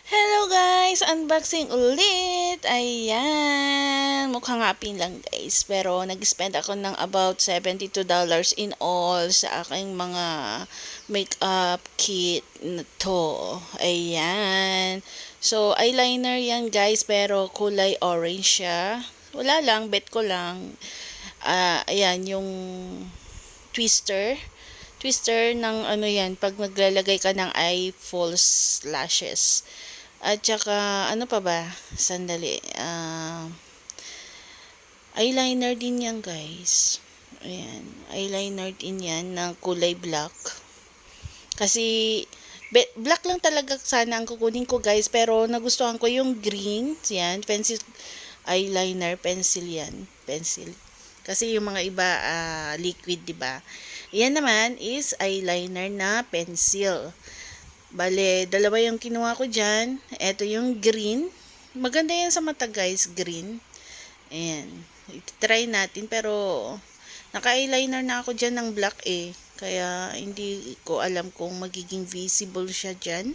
Hello guys! Unboxing ulit! Ayan! Mukhang happy lang guys. Pero nag-spend ako ng about $72 in all sa aking mga makeup kit na to. Ayan! So, eyeliner yan guys pero kulay orange siya. Wala lang, bet ko lang. Ayan, yung twister. Twister ng ano yan, pag maglalagay ka ng eye false lashes. At saka, ano pa ba? Sandali. Eyeliner din yan, guys. Ayan. Eyeliner din yan ng kulay black. Kasi, black lang talaga sana ang kukunin ko, guys. Pero, nagustuhan ko yung green. Yan. Pencil eyeliner. Pencil yan. Pencil. Kasi yung mga iba, liquid, diba? Yan naman is eyeliner na pencil. Bale, dalawa yung kinuha ko dyan. Ito yung green. Maganda yan sa mata guys, green. Ayan. Try natin pero naka-eyeliner na ako dyan ng black eh. Kaya hindi ko alam kung magiging visible siya dyan.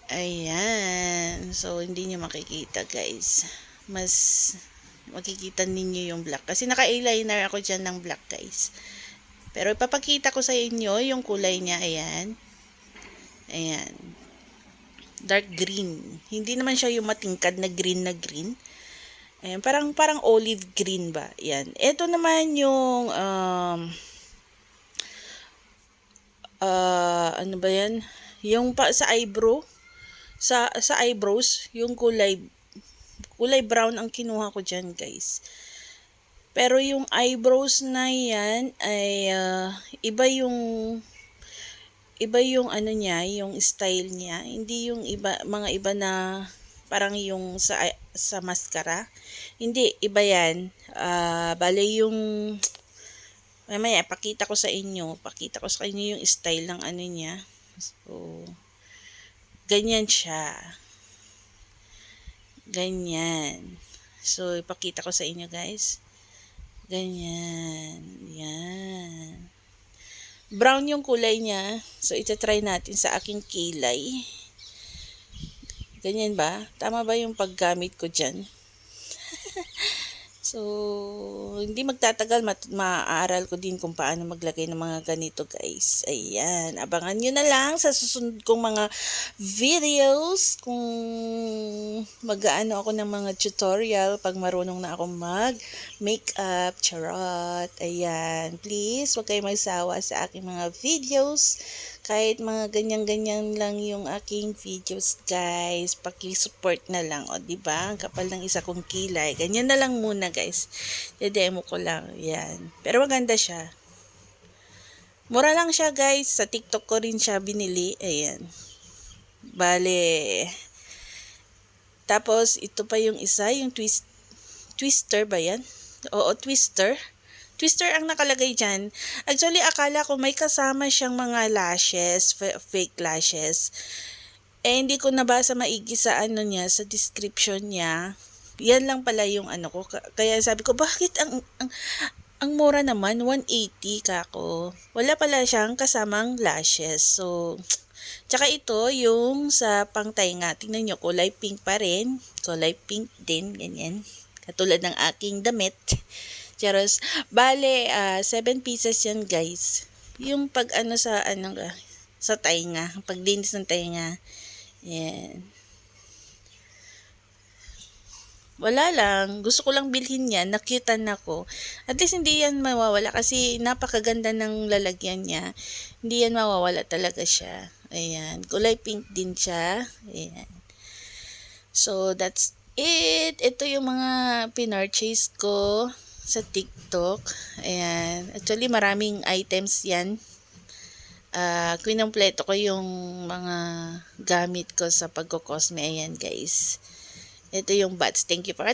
Ayan. So, hindi nyo makikita guys. Mas makikita ninyo yung black. Kasi naka-eyeliner ako dyan ng black guys. Pero ipapakita ko sa inyo yung kulay niya. Ayan. Ayan. Dark green. Hindi naman siya yung matingkad na green na green. Ayan. Parang olive green ba? Ayan. Ito naman yung ano ba yan? Yung sa eyebrow. Sa eyebrows, yung kulay brown ang kinuha ko dyan, guys. Pero yung eyebrows na yan ay iba yung ano niya, yung style niya. Hindi yung mga iba na parang yung sa mascara. Hindi, iba yan. Bale yung mamaya pakita ko sa inyo. Pakita ko sa inyo yung style ng ano niya. So, ganyan siya. Ganyan. So, ipakita ko sa inyo guys. Ganyan. Yan. Brown yung kulay niya. So, ita-try natin sa aking kilay. Ganyan ba? Tama ba yung paggamit ko dyan? So, hindi magtatagal. Maaaral ko din kung paano maglagay ng mga ganito, guys. Ayan. Abangan nyo na lang sa susunod kong mga videos kung mag-aano ako ng mga tutorial pag marunong na ako mag-makeup. Charot. Ayan. Please, huwag kayo magsawa sa aking mga videos. Kahit mga ganyan-ganyan lang yung aking videos, guys. Paki-support na lang. O, diba? Ang kapal ng isa kong kilay. Ganyan na lang muna, guys. Demo ko lang. Yan. Pero maganda siya. Mura lang siya, guys. Sa TikTok ko rin siya binili. Ayan. Bale. Tapos, ito pa yung isa. Yung twister ba yan? Oo, twister. Twister ang nakalagay dyan. Actually, akala ko may kasama siyang mga lashes, fake lashes. Eh, hindi ko nabasa maigi sa ano niya, sa description niya. Yan lang pala yung ano ko. Kaya sabi ko, bakit ang mura naman? 180 kako. Wala pala siyang kasamang lashes. So, tsaka ito, yung sa pangtainga. Tingnan nyo, kulay pink pa rin. Kulay pink din, ganyan. Katulad ng aking damit. Charos. Bale, 7 pieces yan, guys. Yung pag ano sa sa tainga, paglinis ng tainga. Yan. Wala lang. Gusto ko lang bilhin yan. Nakyutan ako. At least hindi yan mawawala kasi napakaganda ng lalagyan niya. Hindi yan mawawala talaga siya. Ayan. Kulay pink din siya. Ayan. So, that's it. Ito yung mga pinurchase ko sa TikTok. Ayan. Actually, maraming items yan. Kinumpleto ko yung mga gamit ko sa pagkokosme. Ayan, guys. Ito yung bats. Thank you for